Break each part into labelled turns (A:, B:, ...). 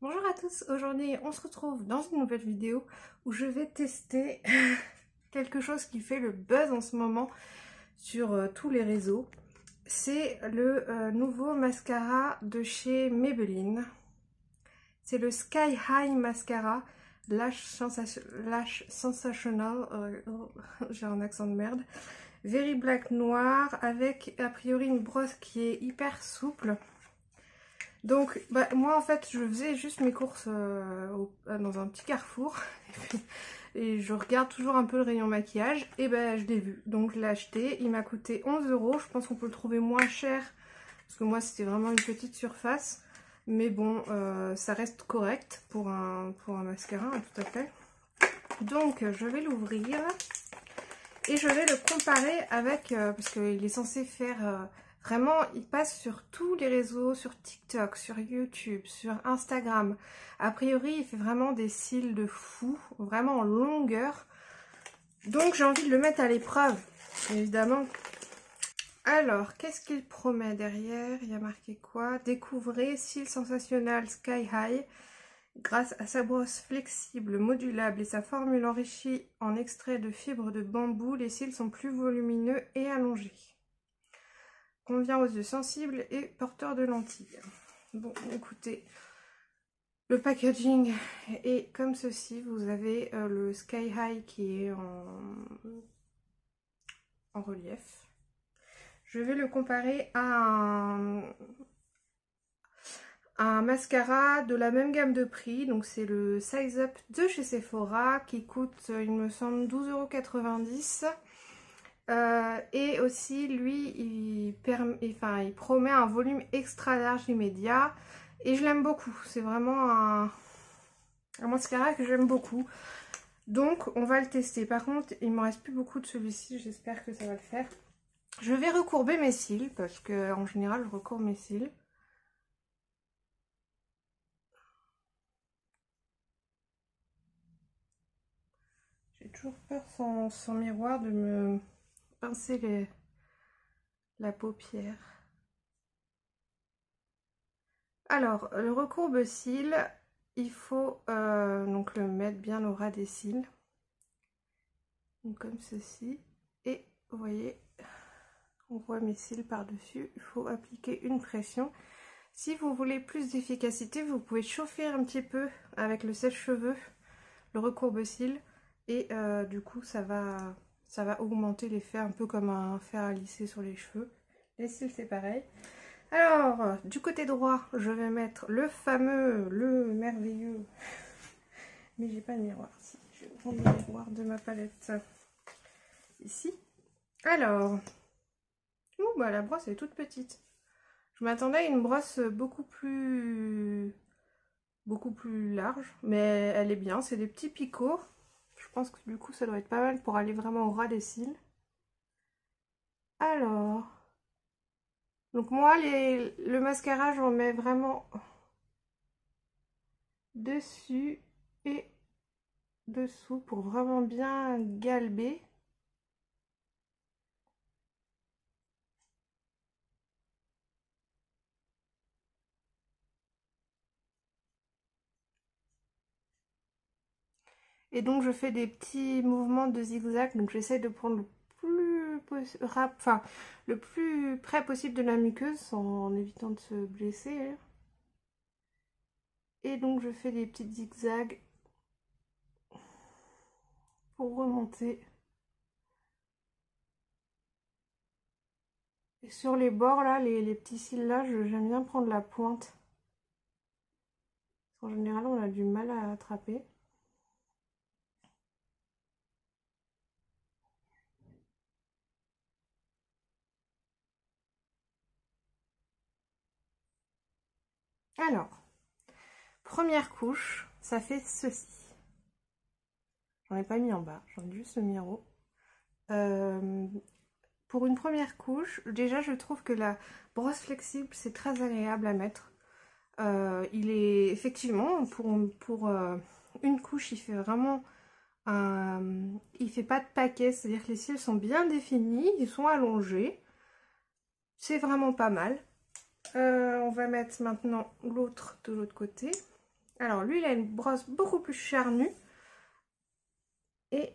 A: Bonjour à tous, aujourd'hui on se retrouve dans une nouvelle vidéo où je vais tester quelque chose qui fait le buzz en ce moment sur tous les réseaux. C'est le nouveau mascara de chez Maybelline. C'est le Sky High Mascara Lash Sensational, j'ai un accent de merde, Very Black Noir avec a priori une brosse qui est hyper souple. Donc moi en fait je faisais juste mes courses dans un petit carrefour et je regarde toujours un peu le rayon maquillage et je l'ai vu, donc je l'ai acheté. Il m'a coûté 11 €. Je pense qu'on peut le trouver moins cher parce que moi c'était vraiment une petite surface, mais bon ça reste correct pour un mascara, hein, tout à fait. Donc je vais l'ouvrir et je vais le comparer avec parce qu'il est censé faire vraiment, il passe sur tous les réseaux, sur TikTok, sur YouTube, sur Instagram. A priori, il fait vraiment des cils de fou, vraiment en longueur. Donc, j'ai envie de le mettre à l'épreuve, évidemment. Alors, qu'est-ce qu'il promet derrière? Il y a marqué quoi? Découvrez cils sensationnel Sky High. Grâce à sa brosse flexible, modulable et sa formule enrichie en extrait de fibres de bambou, les cils sont plus volumineux et allongés. Convient aux yeux sensibles et porteurs de lentilles. Bon, écoutez, le packaging est comme ceci. Vous avez le Sky High qui est en relief. Je vais le comparer à un mascara de la même gamme de prix. Donc c'est le Size Up de chez Sephora qui coûte, il me semble, 12,90 €. Et aussi lui il promet un volume extra large immédiat et je l'aime beaucoup. C'est vraiment un mascara que j'aime beaucoup, donc on va le tester. Par contre il me reste plus beaucoup de celui-ci, j'espère que ça va le faire. Je vais recourber mes cils parce que en général je recourbe mes cils. J'ai toujours peur sans miroir de me pincer la paupière. Alors, le recourbe-cils, il faut donc le mettre bien au ras des cils. Donc comme ceci. Et vous voyez, on voit mes cils par-dessus. Il faut appliquer une pression. Si vous voulez plus d'efficacité, vous pouvez chauffer un petit peu avec le sèche-cheveux, le recourbe-cils. Et du coup, ça va augmenter l'effet, un peu comme un fer à lisser sur les cheveux. Les cils, c'est pareil. Alors, du côté droit, je vais mettre le fameux, le merveilleux, mais j'ai pas de miroir. Si, je vais prendre le miroir de ma palette ici. Alors, la brosse est toute petite. Je m'attendais à une brosse beaucoup plus large, mais elle est bien. C'est des petits picots. Je pense que du coup, ça doit être pas mal pour aller vraiment au ras des cils. Alors, donc moi, le mascara, j'en mets vraiment dessus et dessous pour vraiment bien galber. Et donc je fais des petits mouvements de zigzag, donc j'essaie de prendre le plus près possible de la muqueuse en évitant de se blesser. Et donc je fais des petits zigzags pour remonter. Et sur les bords là, les petits cils là, j'aime bien prendre la pointe. En général on a du mal à attraper. Alors, première couche, ça fait ceci. J'en ai pas mis en bas, j'en ai juste mis en haut. Pour une première couche, déjà je trouve que la brosse flexible c'est très agréable à mettre. Il est effectivement pour une couche, il fait vraiment il fait pas de paquet, c'est-à-dire que les cils sont bien définis, ils sont allongés. C'est vraiment pas mal. On va mettre maintenant l'autre de l'autre côté. Alors lui, il a une brosse beaucoup plus charnue. Et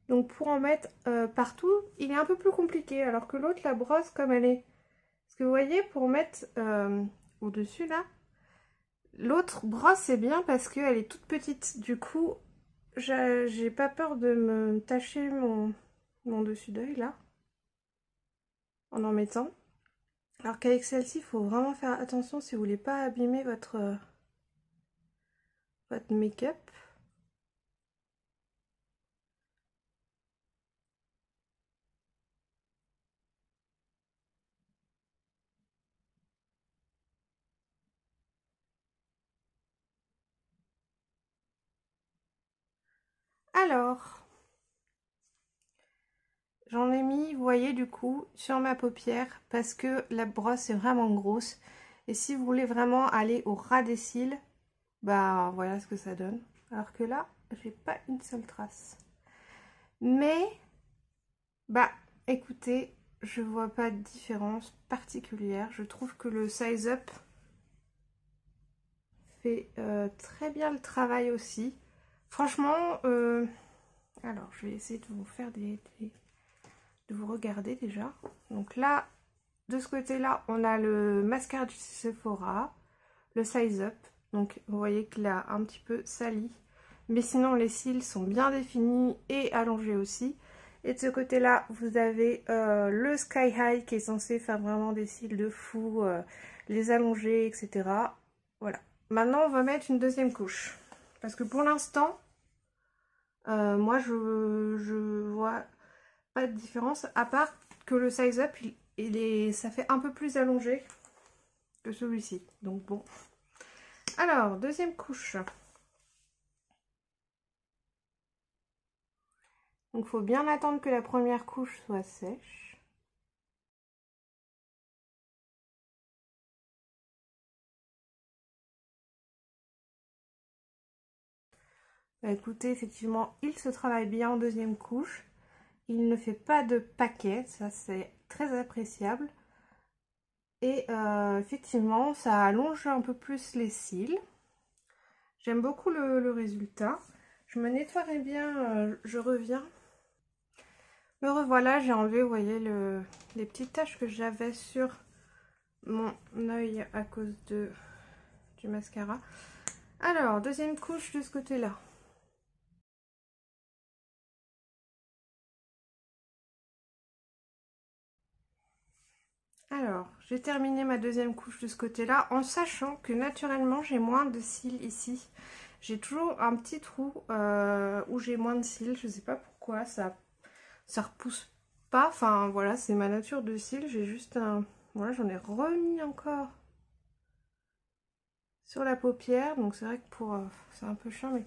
A: donc pour en mettre partout, il est un peu plus compliqué. Alors que l'autre, la brosse, comme elle est... Parce que vous voyez, pour mettre au-dessus là, l'autre brosse c'est bien parce qu'elle est toute petite. Du coup, j'ai pas peur de me tacher mon dessus d'œil là. En mettant. Alors qu'avec celle-ci, il faut vraiment faire attention si vous voulez pas abîmer votre make-up. Alors, j'en ai mis, vous voyez, du coup, sur ma paupière parce que la brosse est vraiment grosse. Et si vous voulez vraiment aller au ras des cils, bah voilà ce que ça donne. Alors que là, j'ai pas une seule trace. Mais, bah écoutez, je vois pas de différence particulière. Je trouve que le Size Up fait très bien le travail aussi. Franchement, alors je vais essayer de vous faire de vous regarder déjà. Donc là, de ce côté-là, on a le mascara du Sephora, le Size Up. Donc vous voyez qu'il a un petit peu sali. Mais sinon, les cils sont bien définis et allongés aussi. Et de ce côté-là, vous avez le Sky High qui est censé faire vraiment des cils de fou, les allonger, etc. Voilà. Maintenant, on va mettre une deuxième couche. Parce que pour l'instant, moi, je vois pas de différence. À part que le Size Up, ça fait un peu plus allongé que celui-ci. Donc bon. Alors, deuxième couche. Donc il faut bien attendre que la première couche soit sèche. Bah, écoutez, effectivement, il se travaille bien en deuxième couche. Il ne fait pas de paquet, ça c'est très appréciable. Et effectivement, ça allonge un peu plus les cils. J'aime beaucoup le résultat. Je me nettoierai bien, je reviens. Me revoilà, j'ai enlevé, vous voyez, les petites taches que j'avais sur mon œil à cause du mascara. Alors, deuxième couche de ce côté-là. Alors, j'ai terminé ma deuxième couche de ce côté-là en sachant que naturellement, j'ai moins de cils ici. J'ai toujours un petit trou où j'ai moins de cils. Je ne sais pas pourquoi, ça repousse pas. Enfin, voilà, c'est ma nature de cils. J'ai juste un... Voilà, j'en ai remis encore sur la paupière. Donc, c'est vrai que pour... c'est un peu chiant, mais...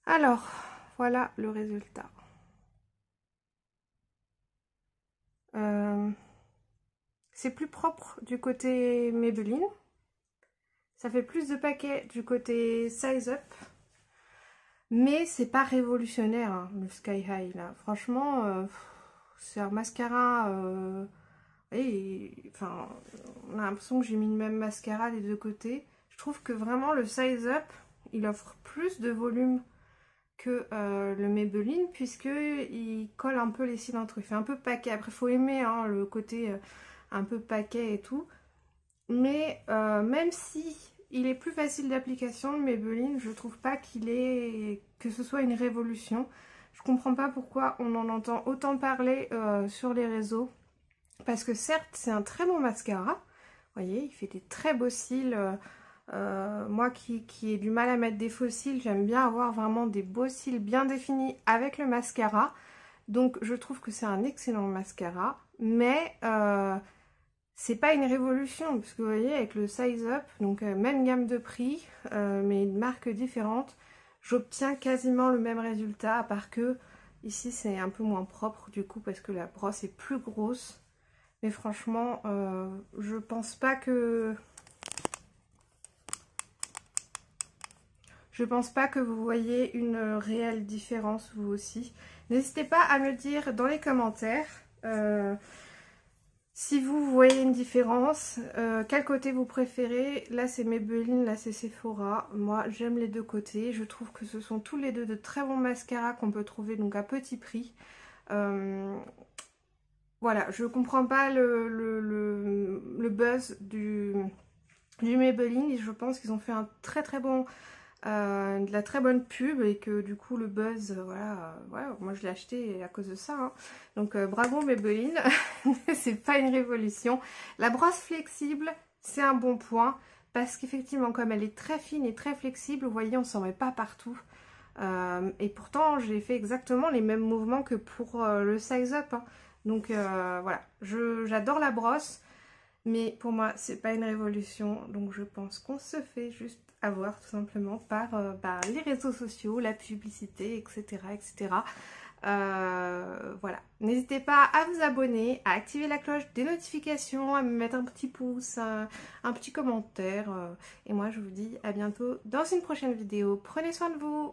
A: Alors, voilà le résultat. C'est plus propre du côté Maybelline. Ça fait plus de paquets du côté Size Up. Mais c'est pas révolutionnaire, hein, le Sky High là. Franchement, c'est un mascara. Enfin, on a l'impression que j'ai mis le même mascara des deux côtés. Je trouve que vraiment le Size Up, il offre plus de volume que le Maybelline, puisque il colle un peu les cils entre eux. Il fait un peu paquet. Après, il faut aimer hein, le côté un peu paquet et tout. Mais même si il est plus facile d'application, le Maybelline, je trouve pas que ce soit une révolution. Je comprends pas pourquoi on en entend autant parler sur les réseaux. Parce que certes, c'est un très bon mascara. Vous voyez, il fait des très beaux cils. Moi qui ai du mal à mettre des faux cils, j'aime bien avoir vraiment des beaux cils bien définis avec le mascara. Donc je trouve que c'est un excellent mascara. Mais... c'est pas une révolution, parce que vous voyez, avec le Size Up, donc même gamme de prix, mais une marque différente, j'obtiens quasiment le même résultat, à part que ici c'est un peu moins propre du coup, parce que la brosse est plus grosse. Mais franchement, je pense pas que... Je pense pas que vous voyez une réelle différence vous aussi. N'hésitez pas à me dire dans les commentaires... Si vous voyez une différence, quel côté vous préférez? Là c'est Maybelline, là c'est Sephora. Moi j'aime les deux côtés. Je trouve que ce sont tous les deux de très bons mascaras qu'on peut trouver donc à petit prix. Voilà, je comprends pas le buzz du Maybelline. Je pense qu'ils ont fait un très bon... de la très bonne pub et que du coup le buzz, voilà, moi je l'ai acheté à cause de ça, hein. Donc bravo Maybelline, c'est pas une révolution. La brosse flexible, c'est un bon point parce qu'effectivement comme elle est très fine et très flexible, vous voyez on s'en met pas partout. Et pourtant j'ai fait exactement les mêmes mouvements que pour le size up, hein. Donc voilà, j'adore la brosse. Mais pour moi, c'est pas une révolution, donc je pense qu'on se fait juste avoir tout simplement par les réseaux sociaux, la publicité, etc. etc. Voilà. N'hésitez pas à vous abonner, à activer la cloche des notifications, à me mettre un petit pouce, un petit commentaire. Et moi, je vous dis à bientôt dans une prochaine vidéo. Prenez soin de vous!